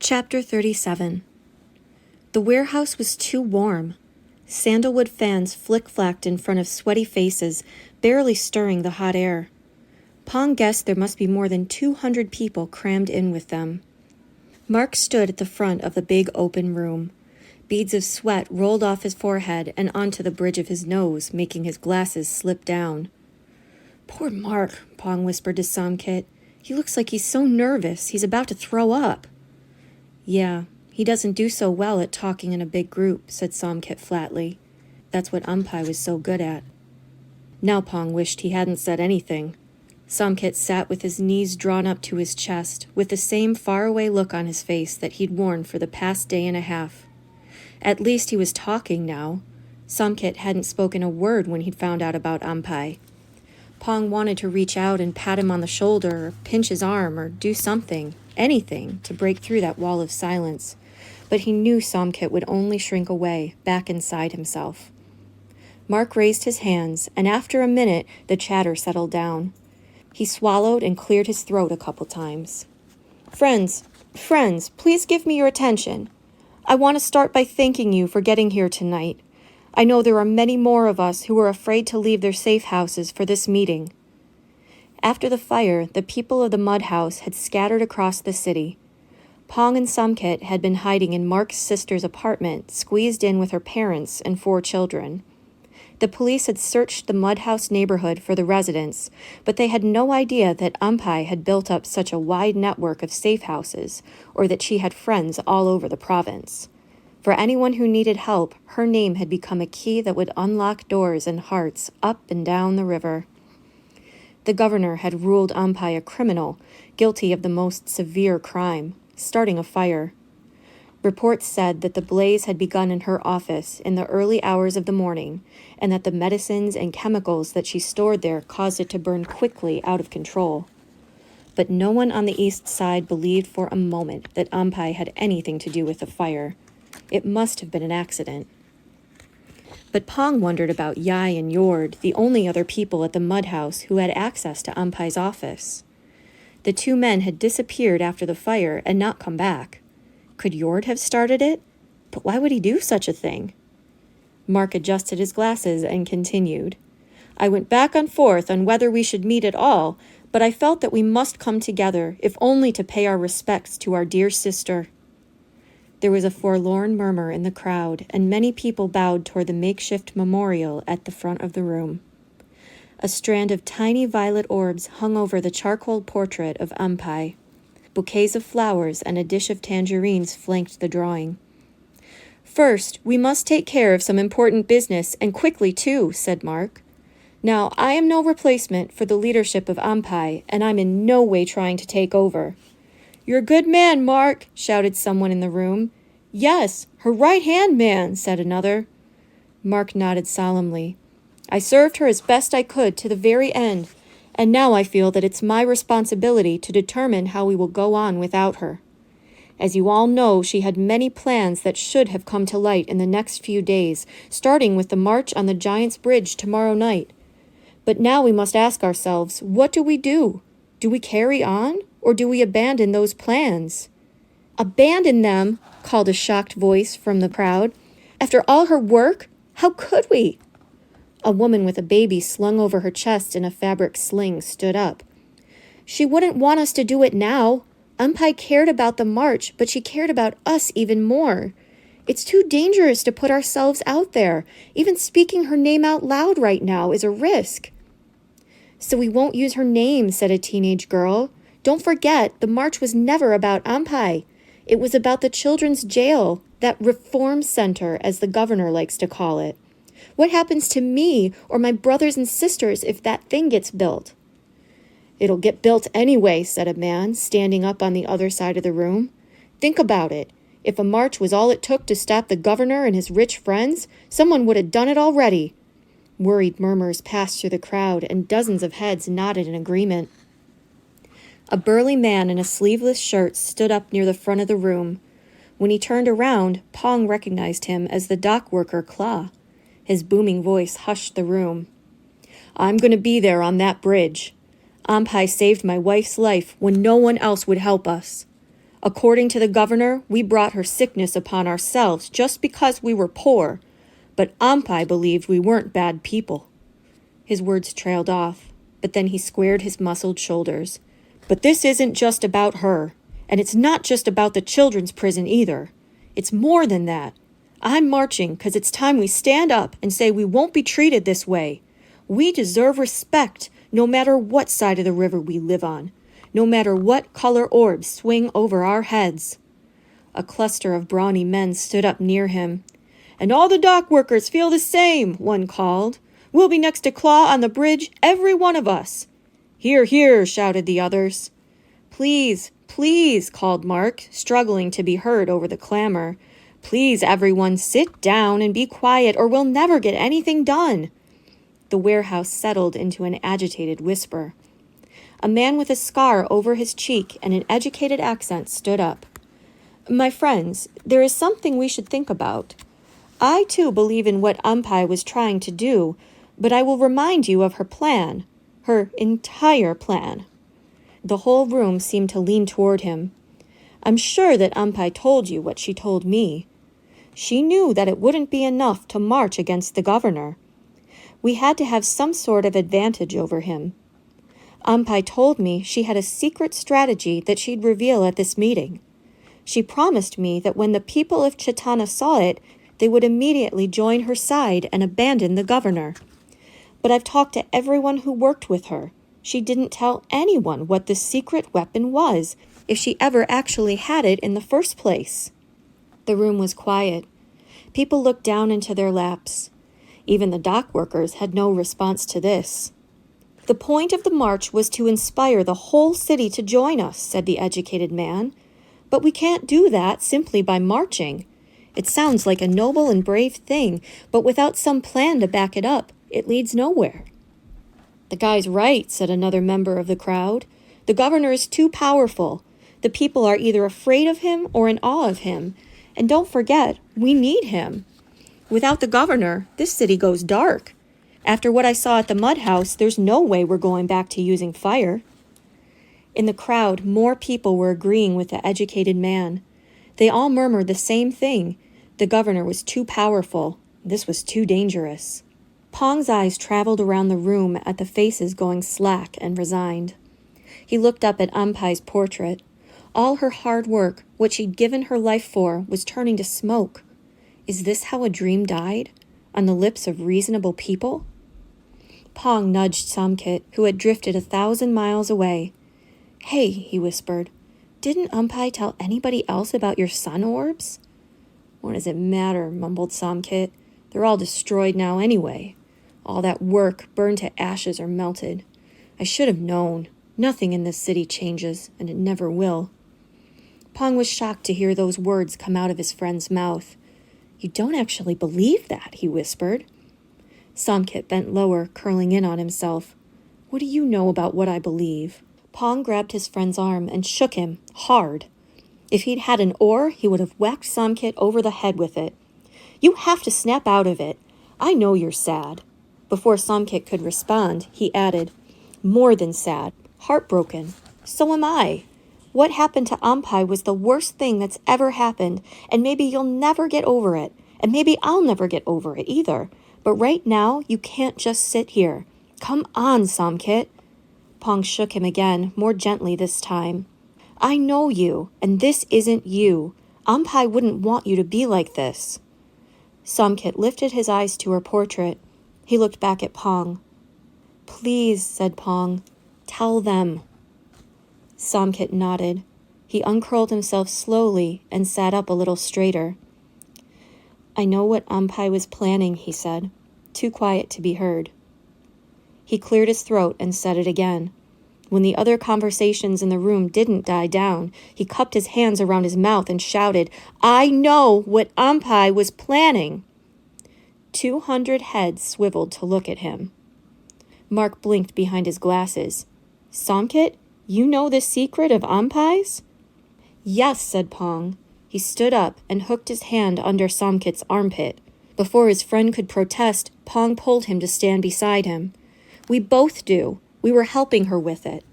Chapter 37. The warehouse was too warm. Sandalwood fans flick-flacked in front of sweaty faces, barely stirring the hot air. Pong guessed there must be more than 200 people crammed in with them. Mark stood at the front of the big open room. Beads of sweat rolled off his forehead and onto the bridge of his nose, making his glasses slip down. "Poor Mark," Pong whispered to Somkit. "He looks like he's so nervous, he's about to throw up." "Yeah, he doesn't do so well at talking in a big group," said Somkit flatly. That's what Ampai was so good at. Now Pong wished he hadn't said anything. Somkit sat with his knees drawn up to his chest, with the same faraway look on his face that he'd worn for the past day and a half. At least he was talking now. Somkit hadn't spoken a word when he'd found out about Ampai. Pong wanted to reach out and pat him on the shoulder, or pinch his arm, or do something, anything, to break through that wall of silence. But he knew Somkit would only shrink away, back inside himself. Mark raised his hands, and after a minute, the chatter settled down. He swallowed and cleared his throat a couple times. Friends, please give me your attention. I want to start by thanking you for getting here tonight. I know there are many more of us who are afraid to leave their safe houses for this meeting." After the fire, the people of the mud house had scattered across the city. Pong and Somkit had been hiding in Mark's sister's apartment, squeezed in with her parents and 4 children. The police had searched the mud house neighborhood for the residents, but they had no idea that Ampai had built up such a wide network of safe houses, or that she had friends all over the province. For anyone who needed help, her name had become a key that would unlock doors and hearts up and down the river. The governor had ruled Ampai a criminal, guilty of the most severe crime, starting a fire. Reports said that the blaze had begun in her office in the early hours of the morning, and that the medicines and chemicals that she stored there caused it to burn quickly out of control. But no one on the east side believed for a moment that Ampai had anything to do with the fire. It must have been an accident. But Pong wondered about Yai and Yord, the only other people at the mud house who had access to Ampai's office. The 2 men had disappeared after the fire and not come back. Could Yord have started it? But why would he do such a thing? Mark adjusted his glasses and continued. "I went back and forth on whether we should meet at all, but I felt that we must come together, if only to pay our respects to our dear sister." There was a forlorn murmur in the crowd, and many people bowed toward the makeshift memorial at the front of the room. A strand of tiny violet orbs hung over the charcoal portrait of Ampai. Bouquets of flowers and a dish of tangerines flanked the drawing. "First, we must take care of some important business, and quickly too," said Mark. "Now, I am no replacement for the leadership of Ampai, and I'm in no way trying to take over." "You're a good man, Mark," shouted someone in the room. "Yes, her right-hand man," said another. Mark nodded solemnly. "I served her as best I could to the very end, and now I feel that it's my responsibility to determine how we will go on without her. As you all know, she had many plans that should have come to light in the next few days, starting with the march on the Giant's Bridge tomorrow night. But now we must ask ourselves, what do we do? Do we carry on, or do we abandon those plans?" "Abandon them?" called a shocked voice from the crowd. "After all her work? How could we?" A woman with a baby slung over her chest in a fabric sling stood up. "She wouldn't want us to do it now. Ampai cared about the march, but she cared about us even more. It's too dangerous to put ourselves out there. Even speaking her name out loud right now is a risk." "So we won't use her name," said a teenage girl. "Don't forget, the march was never about Ampai. It was about the children's jail, that reform center, as the governor likes to call it. What happens to me or my brothers and sisters if that thing gets built?" "It'll get built anyway," said a man, standing up on the other side of the room. "Think about it. If a march was all it took to stop the governor and his rich friends, someone would have done it already." Worried murmurs passed through the crowd, and dozens of heads nodded in agreement. A burly man in a sleeveless shirt stood up near the front of the room. When he turned around, Pong recognized him as the dock worker Claw. His booming voice hushed the room. "I'm going to be there on that bridge. Ampai saved my wife's life when no one else would help us. According to the governor, we brought her sickness upon ourselves just because we were poor, but Ampai believed we weren't bad people." His words trailed off, but then he squared his muscled shoulders. "But this isn't just about her, and it's not just about the children's prison either. It's more than that. I'm marching because it's time we stand up and say we won't be treated this way. We deserve respect, no matter what side of the river we live on, no matter what color orbs swing over our heads." A cluster of brawny men stood up near him. "And all the dock workers feel the same," one called. "We'll be next to Claw on the bridge, every one of us." "Hear, hear," shouted the others. "Please, please," called Mark, struggling to be heard over the clamor. "Please, everyone, sit down and be quiet, or we'll never get anything done." The warehouse settled into an agitated whisper. A man with a scar over his cheek and an educated accent stood up. "My friends, there is something we should think about. I, too, believe in what Ampai was trying to do, but I will remind you of her plan, her entire plan." The whole room seemed to lean toward him. "I'm sure that Ampai told you what she told me. She knew that it wouldn't be enough to march against the governor. We had to have some sort of advantage over him. Ampai told me she had a secret strategy that she'd reveal at this meeting. She promised me that when the people of Chitana saw it, they would immediately join her side and abandon the governor. But I've talked to everyone who worked with her. She didn't tell anyone what the secret weapon was, if she ever actually had it in the first place." The room was quiet. People looked down into their laps. Even the dock workers had no response to this. "The point of the march was to inspire the whole city to join us," said the educated man. "But we can't do that simply by marching. It sounds like a noble and brave thing, but without some plan to back it up, it leads nowhere." "The guy's right," said another member of the crowd. "The governor is too powerful. The people are either afraid of him or in awe of him. And don't forget, we need him. Without the governor, this city goes dark. After what I saw at the mud house, there's no way we're going back to using fire." In the crowd, more people were agreeing with the educated man. They all murmured the same thing. The governor was too powerful. This was too dangerous. Pong's eyes traveled around the room at the faces going slack and resigned. He looked up at Ampai's portrait. All her hard work, what she'd given her life for, was turning to smoke. Is this how a dream died? On the lips of reasonable people? Pong nudged Samkit, who had drifted 1,000 miles away. "Hey," he whispered, "didn't Ampai tell anybody else about your sun orbs?" "What does it matter?" mumbled Samkit. "They're all destroyed now anyway. All that work burned to ashes or melted. I should have known. Nothing in this city changes, and it never will." Pong was shocked to hear those words come out of his friend's mouth. "You don't actually believe that," he whispered. Samkit bent lower, curling in on himself. "What do you know about what I believe?" Pong grabbed his friend's arm and shook him, hard. If he'd had an oar, he would have whacked Samkit over the head with it. "You have to snap out of it. I know you're sad." Before Samkit could respond, he added, "More than sad. Heartbroken. So am I. What happened to Ampai was the worst thing that's ever happened, and maybe you'll never get over it, and maybe I'll never get over it either. But right now, you can't just sit here. Come on, Samkit." Pong shook him again, more gently this time. "I know you, and this isn't you. Ampai wouldn't want you to be like this." Samkit lifted his eyes to her portrait. He looked back at Pong. "Please," said Pong, "tell them." Samkit nodded. He uncurled himself slowly and sat up a little straighter. "I know what Ampai was planning," he said, too quiet to be heard. He cleared his throat and said it again. When the other conversations in the room didn't die down, he cupped his hands around his mouth and shouted, "I know what Ampai was planning!" 200 heads swiveled to look at him. Mark blinked behind his glasses. "Samkit, you know the secret of Ampai's?" "Yes," said Pong. He stood up and hooked his hand under Samkit's armpit. Before his friend could protest, Pong pulled him to stand beside him. "We both do. We were helping her with it."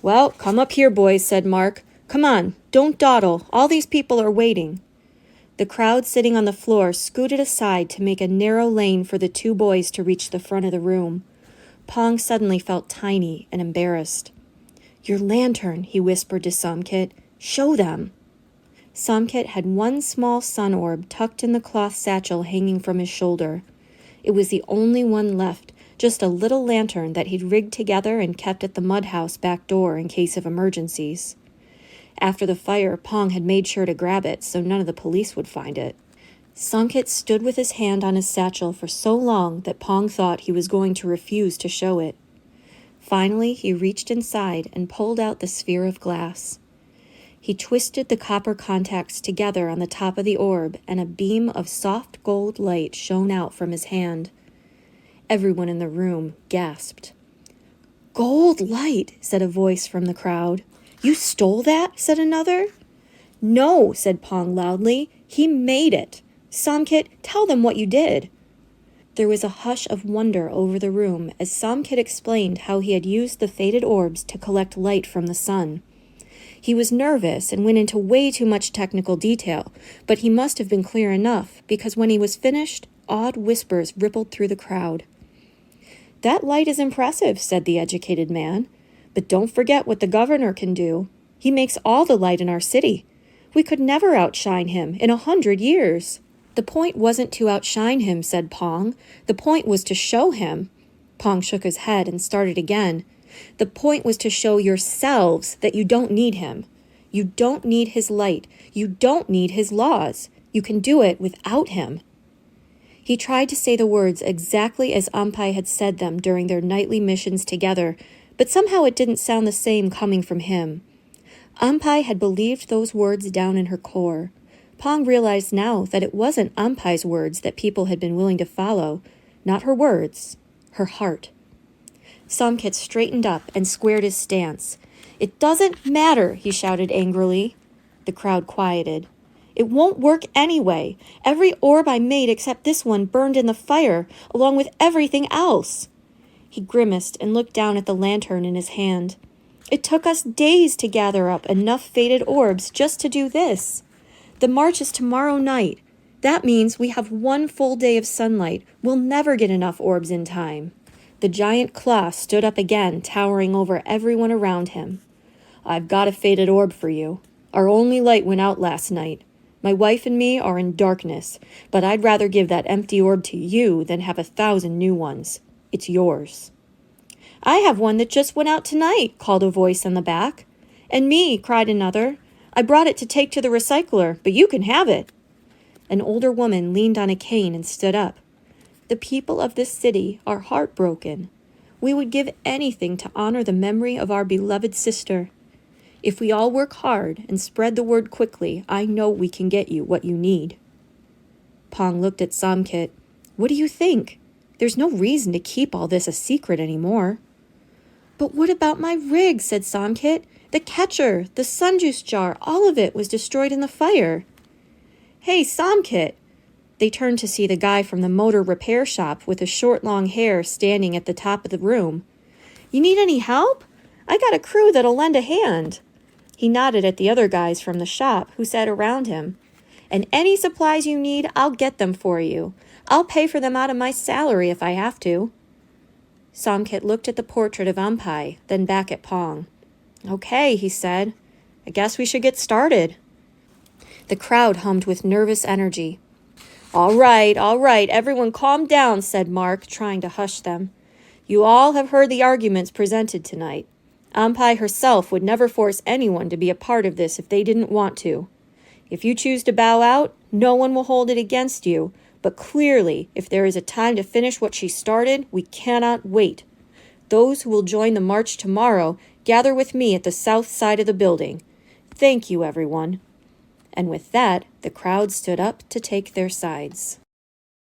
"Well, come up here, boys," said Mark. "Come on, Don't dawdle. All these people are waiting." The crowd sitting on the floor scooted aside to make a narrow lane for the two boys to reach the front of the room. Pong suddenly felt tiny and embarrassed. "Your lantern," he whispered to Somkit. "Show them." Somkit had one small sun orb tucked in the cloth satchel hanging from his shoulder. It was the only one left, just a little lantern that he'd rigged together and kept at the mud house back door in case of emergencies. After the fire, Pong had made sure to grab it so none of the police would find it. Somkit stood with his hand on his satchel for so long that Pong thought he was going to refuse to show it. Finally, he reached inside and pulled out the sphere of glass. He twisted the copper contacts together on the top of the orb, and a beam of soft gold light shone out from his hand. Everyone in the room gasped. "Gold light," said a voice from the crowd. "You stole that?" said another. "No," said Pong loudly. "He made it. Somkit, tell them what you did." There was a hush of wonder over the room as Somkit explained how he had used the faded orbs to collect light from the sun. He was nervous and went into way too much technical detail, but he must have been clear enough because when he was finished, odd whispers rippled through the crowd. "That light is impressive," said the educated man. "But don't forget what the governor can do. He makes all the light in our city. We could never outshine him in 100 years. "The point wasn't to outshine him," said Pong. "The point was to show him." Pong shook his head and started again. "The point was to show yourselves that you don't need him. You don't need his light. You don't need his laws. You can do it without him." He tried to say the words exactly as Ampai had said them during their nightly missions together, but somehow it didn't sound the same coming from him. Ampai had believed those words down in her core. Pong realized now that it wasn't Ampai's words that people had been willing to follow, not her words, her heart. Somkit straightened up and squared his stance. "It doesn't matter," he shouted angrily. The crowd quieted. "It won't work anyway. Every orb I made except this one burned in the fire, along with everything else." He grimaced and looked down at the lantern in his hand. "It took us days to gather up enough faded orbs just to do this. The march is tomorrow night. That means we have one full day of sunlight. We'll never get enough orbs in time." The giant claw stood up again, towering over everyone around him. "I've got a faded orb for you. Our only light went out last night. My wife and me are in darkness, but I'd rather give that empty orb to you than have 1,000 new ones. It's yours." "I have one that just went out tonight," called a voice in the back. "And me," cried another. "I brought it to take to the recycler, but you can have it." An older woman leaned on a cane and stood up. "The people of this city are heartbroken. We would give anything to honor the memory of our beloved sister. If we all work hard and spread the word quickly, I know we can get you what you need." Pong looked at Somkit. "What do you think? There's no reason to keep all this a secret anymore." "But what about my rig?" said Somkit. "The catcher, the sun juice jar, all of it was destroyed in the fire." "Hey, Somkit!" They turned to see the guy from the motor repair shop with the short, long hair standing at the top of the room. "You need any help? I got a crew that'll lend a hand." He nodded at the other guys from the shop who sat around him. "And any supplies you need, I'll get them for you. I'll pay for them out of my salary if I have to." Somkit looked at the portrait of Ampai, then back at Pong. "Okay," he said. "I guess we should get started." The crowd hummed with nervous energy. All right, everyone calm down," said Mark, trying to hush them. "You all have heard the arguments presented tonight. Ampai herself would never force anyone to be a part of this if they didn't want to. If you choose to bow out, no one will hold it against you, but clearly, if there is a time to finish what she started, we cannot wait. Those who will join the march tomorrow, gather with me at the south side of the building. Thank you, everyone." And with that, the crowd stood up to take their sides.